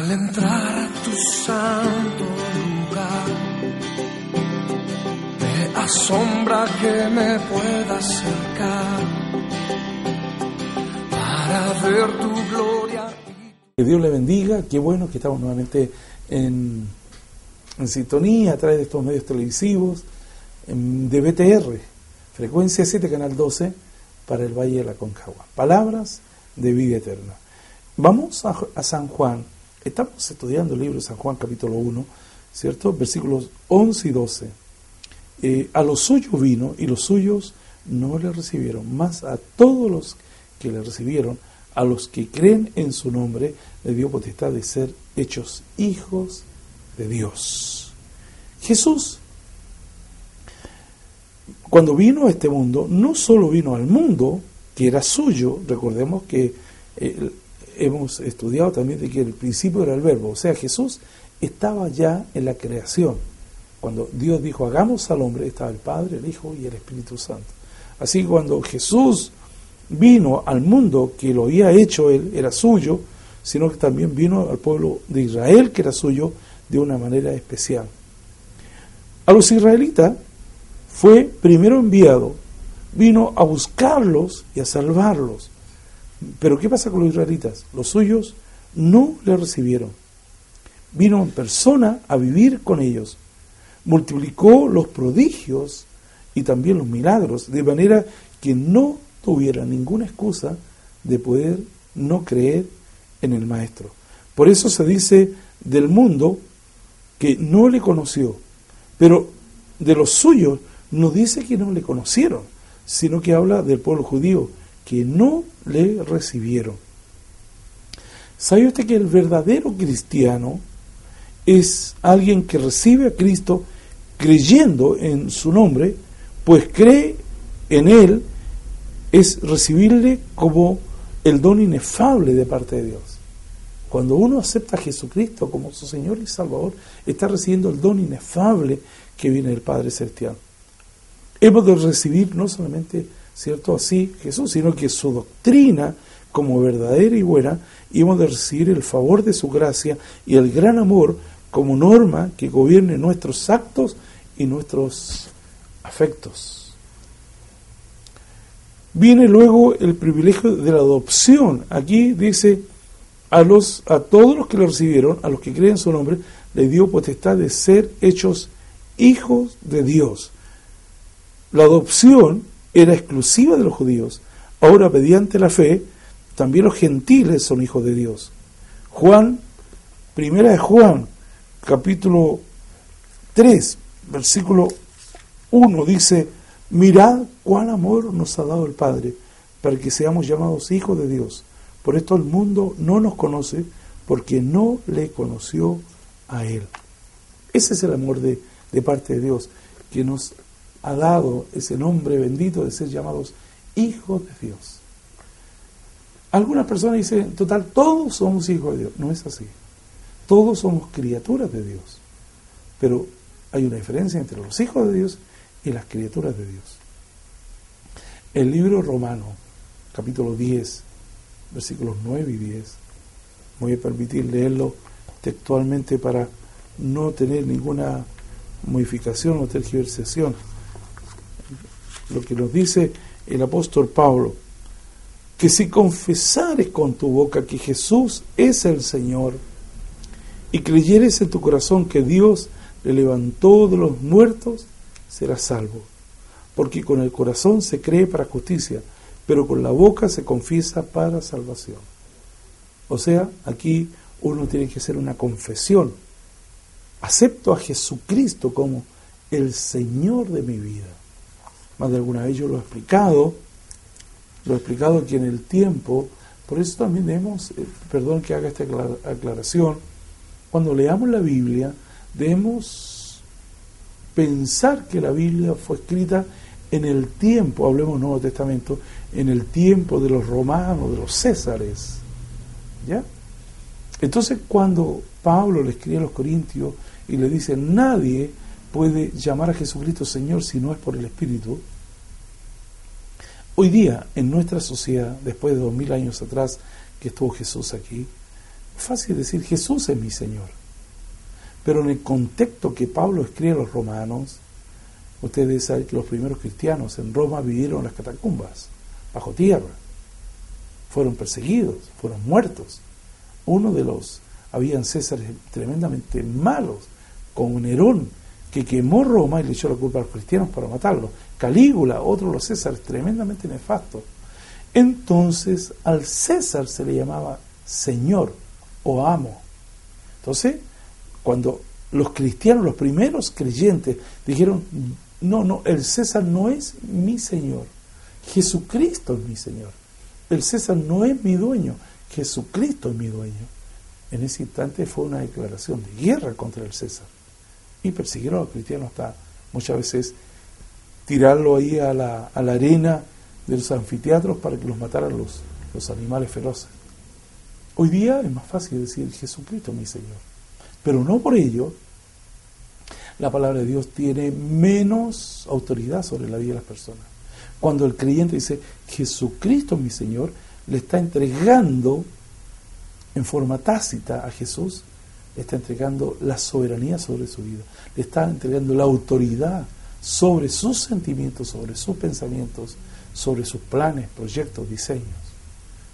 Al entrar a tu santo lugar, me asombra que me pueda acercar para ver tu gloria. Que Dios le bendiga, qué bueno que estamos nuevamente en sintonía a través de estos medios televisivos de BTR, frecuencia 7, canal 12, para el Valle de la Concagua. Palabras de vida eterna. Vamos a San Juan. Estamos estudiando el libro de San Juan, capítulo 1, ¿cierto? Versículos 11 y 12. A los suyos vino y los suyos no le recibieron, mas a todos los que le recibieron, a los que creen en su nombre, le dio potestad de ser hechos hijos de Dios. Jesús, cuando vino a este mundo, no solo vino al mundo, que era suyo, recordemos que hemos estudiado también de que el principio era el verbo, o sea, Jesús estaba ya en la creación. Cuando Dios dijo, hagamos al hombre, estaba el Padre, el Hijo y el Espíritu Santo. Así que cuando Jesús vino al mundo, que lo había hecho él, era suyo, sino que también vino al pueblo de Israel, que era suyo, de una manera especial. A los israelitas fue primero enviado, vino a buscarlos y a salvarlos. Pero ¿qué pasa con los israelitas? Los suyos no le recibieron. Vino en persona a vivir con ellos. Multiplicó los prodigios y también los milagros, de manera que no tuviera ninguna excusa de poder no creer en el Maestro. Por eso se dice del mundo que no le conoció, pero de los suyos no dice que no le conocieron, sino que habla del pueblo judío, que no le recibieron. ¿Sabe usted que el verdadero cristiano es alguien que recibe a Cristo creyendo en su nombre, pues cree en Él, es recibirle como el don inefable de parte de Dios? Cuando uno acepta a Jesucristo como su Señor y Salvador, está recibiendo el don inefable que viene del Padre Celestial. Hemos de recibir no solamente, ¿cierto?, así Jesús, sino que su doctrina como verdadera y buena, y hemos de recibir el favor de su gracia y el gran amor como norma que gobierne nuestros actos y nuestros afectos. Viene luego el privilegio de la adopción. Aquí dice, a todos los que le recibieron, a los que creen en su nombre, le dio potestad de ser hechos hijos de Dios. La adopción era exclusiva de los judíos. Ahora, mediante la fe, también los gentiles son hijos de Dios. Primera de Juan, capítulo 3, versículo 1, dice, mirad cuán amor nos ha dado el Padre, para que seamos llamados hijos de Dios. Por esto el mundo no nos conoce, porque no le conoció a Él. Ese es el amor de parte de Dios, que nos ha dado ese nombre bendito de ser llamados hijos de Dios. Algunas personas dicen, total, todos somos hijos de Dios. No es así. Todos somos criaturas de Dios. Pero hay una diferencia entre los hijos de Dios y las criaturas de Dios. El libro Romano, capítulo 10, versículos 9 y 10, voy a permitir leerlo textualmente para no tener ninguna modificación o tergiversación. Lo que nos dice el apóstol Pablo, que si confesares con tu boca que Jesús es el Señor y creyeres en tu corazón que Dios le levantó de los muertos, serás salvo. Porque con el corazón se cree para justicia, pero con la boca se confiesa para salvación. O sea, aquí uno tiene que hacer una confesión. Acepto a Jesucristo como el Señor de mi vida. Más de alguna vez yo lo he explicado que en el tiempo, por eso también debemos, perdón que haga esta aclaración, cuando leamos la Biblia, debemos pensar que la Biblia fue escrita en el tiempo, hablemos Nuevo Testamento, en el tiempo de los romanos, de los césares. ¿Ya? Entonces, cuando Pablo le escribe a los corintios y le dice, nadie puede llamar a Jesucristo Señor si no es por el Espíritu. Hoy día, en nuestra sociedad, después de 2000 años atrás que estuvo Jesús aquí, Es fácil decir Jesús es mi Señor, pero en el contexto que Pablo escribe a los romanos, ustedes saben que los primeros cristianos en Roma vivieron en las catacumbas, bajo tierra, fueron perseguidos, fueron muertos. Habían Césares tremendamente malos, como Nerón, que quemó Roma y le echó la culpa a los cristianos para matarlos. Calígula, otro de los Césares tremendamente nefastos. Entonces al César se le llamaba Señor o amo. Entonces, cuando los cristianos, los primeros creyentes, dijeron, no, el César no es mi Señor, Jesucristo es mi Señor. El César no es mi dueño, Jesucristo es mi dueño. En ese instante fue una declaración de guerra contra el César. Y persiguieron a los cristianos hasta muchas veces tirarlo ahí a la arena de los anfiteatros para que los mataran los animales feroces. Hoy día es más fácil decir Jesucristo mi Señor, pero no por ello la palabra de Dios tiene menos autoridad sobre la vida de las personas. Cuando el creyente dice Jesucristo mi Señor, le está entregando en forma tácita a Jesús, le está entregando la soberanía sobre su vida, le está entregando la autoridad sobre sus sentimientos, sobre sus pensamientos, sobre sus planes, proyectos, diseños.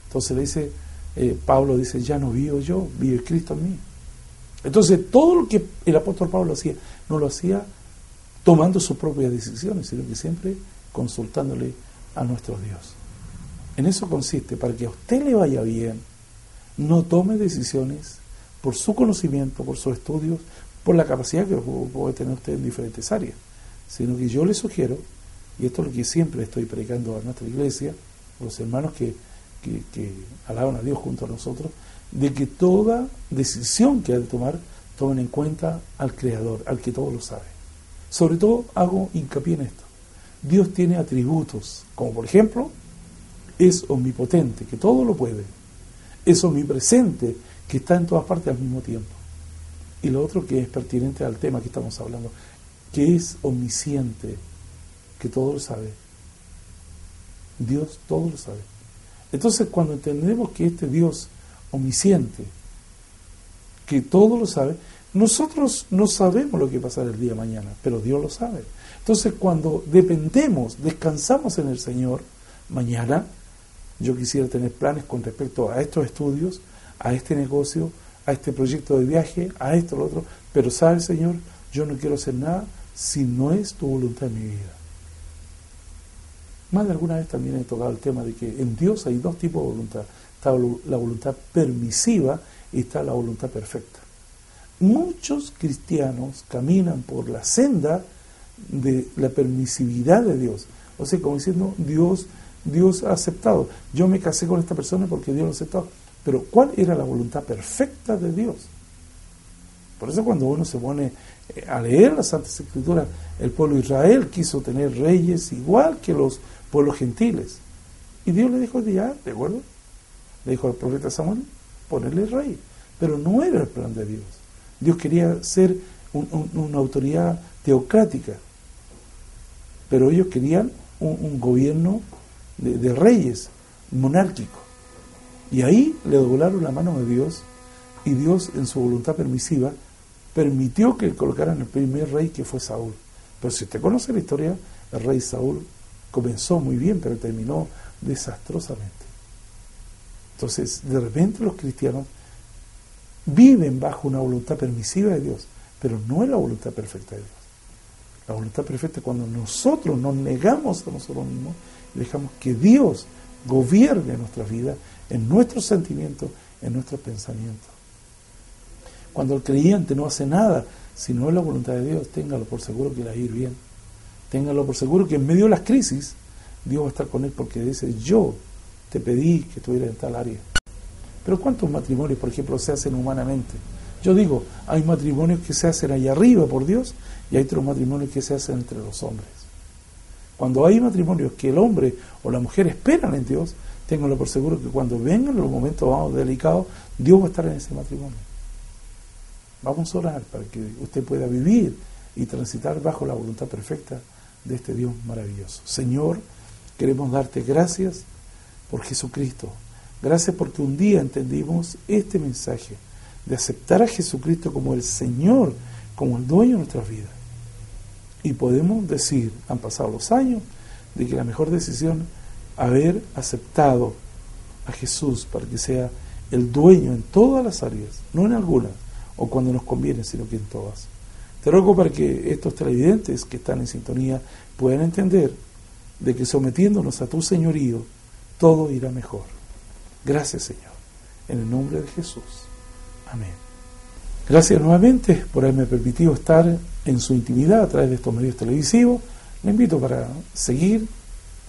Entonces le dice, Pablo dice, ya no vivo yo, vive Cristo en mí. Entonces todo lo que el apóstol Pablo hacía, no lo hacía tomando sus propias decisiones, sino que siempre consultándole a nuestro Dios. En eso consiste, para que a usted le vaya bien, no tome decisiones por su conocimiento, por sus estudios, por la capacidad que puede tener usted en diferentes áreas, sino que yo le sugiero, y esto es lo que siempre estoy predicando a nuestra iglesia, a los hermanos que alaban a Dios junto a nosotros, de que toda decisión que hay de tomar, tomen en cuenta al Creador, al que todo lo sabe. Sobre todo hago hincapié en esto. Dios tiene atributos, como por ejemplo, es omnipotente, que todo lo puede. Es omnipresente, que está en todas partes al mismo tiempo. Y lo otro que es pertinente al tema que estamos hablando, que es omnisciente, que todo lo sabe. Dios todo lo sabe. Entonces, cuando entendemos que este Dios omnisciente, que todo lo sabe, nosotros no sabemos lo que pasará el día de mañana, pero Dios lo sabe. Entonces, cuando dependemos, descansamos en el Señor, mañana yo quisiera tener planes con respecto a estos estudios, a este negocio, a este proyecto de viaje, a esto, lo otro, pero sabe, Señor, yo no quiero hacer nada si no es tu voluntad en mi vida. Más de alguna vez también he tocado el tema de que en Dios hay dos tipos de voluntad. Está la voluntad permisiva y está la voluntad perfecta. Muchos cristianos caminan por la senda de la permisividad de Dios. O sea, como diciendo, Dios ha aceptado. Yo me casé con esta persona porque Dios lo ha aceptado. Pero ¿cuál era la voluntad perfecta de Dios? Por eso cuando uno se pone a leer las Santas Escrituras, el pueblo de Israel quiso tener reyes igual que los pueblos gentiles. Y Dios le dijo, ya, ¿de acuerdo? Le dijo al profeta Samuel, ponerle rey. Pero no era el plan de Dios. Dios quería ser una autoridad teocrática. Pero ellos querían un gobierno de reyes, monárquico. Y ahí le doblaron la mano de Dios, y Dios en su voluntad permisiva permitió que colocaran el primer rey, que fue Saúl. Pero si usted conoce la historia, el rey Saúl comenzó muy bien, pero terminó desastrosamente. Entonces, de repente los cristianos viven bajo una voluntad permisiva de Dios, pero no es la voluntad perfecta de Dios. La voluntad perfecta es cuando nosotros nos negamos a nosotros mismos y dejamos que Dios gobierne nuestras vidas, en nuestros sentimientos, en nuestros pensamientos. Cuando el creyente no hace nada, si no es la voluntad de Dios, téngalo por seguro que le va a ir bien. Téngalo por seguro que en medio de las crisis, Dios va a estar con él, porque dice, yo te pedí que estuvieras en tal área. Pero ¿cuántos matrimonios, por ejemplo, se hacen humanamente? Yo digo, hay matrimonios que se hacen allá arriba por Dios, y hay otros matrimonios que se hacen entre los hombres. Cuando hay matrimonios que el hombre o la mujer esperan en Dios, ténganlo por seguro que cuando vengan los momentos más delicados, Dios va a estar en ese matrimonio. Vamos a orar para que usted pueda vivir y transitar bajo la voluntad perfecta de este Dios maravilloso. Señor, queremos darte gracias por Jesucristo, Gracias porque un día entendimos este mensaje de aceptar a Jesucristo como el Señor, como el dueño de nuestras vidas. Y podemos decir, han pasado los años, de que la mejor decisión haber aceptado a Jesús para que sea el dueño en todas las áreas, no en algunas, o cuando nos conviene, sino que en todas. Te ruego para que estos televidentes que están en sintonía puedan entender de que sometiéndonos a tu señorío, todo irá mejor. Gracias, Señor, en el nombre de Jesús. Amén. Gracias nuevamente por haberme permitido estar en su intimidad a través de estos medios televisivos. Le invito para seguir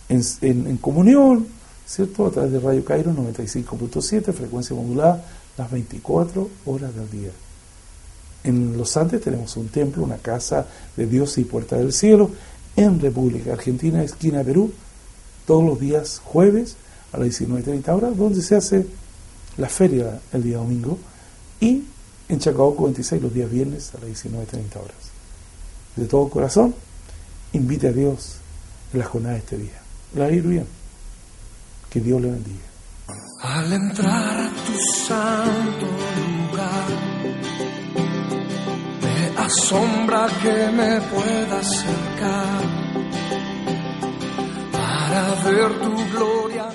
en comunión, ¿cierto? A través de Radio Cairo 95.7, frecuencia modulada, las 24 horas del día. En Los Andes tenemos un templo, una casa de Dios y puerta del cielo. En República Argentina, esquina Perú, todos los días jueves a las 19:30 horas, donde se hace la feria el día domingo, y en Chacabuco 26 los días viernes a las 19:30 horas. De todo corazón, invite a Dios en la jornada de este día. Le va a ir bien. Que Dios le bendiga. Al entrar a tu santo lugar, me asombra que me pueda acercar para ver tu gloria.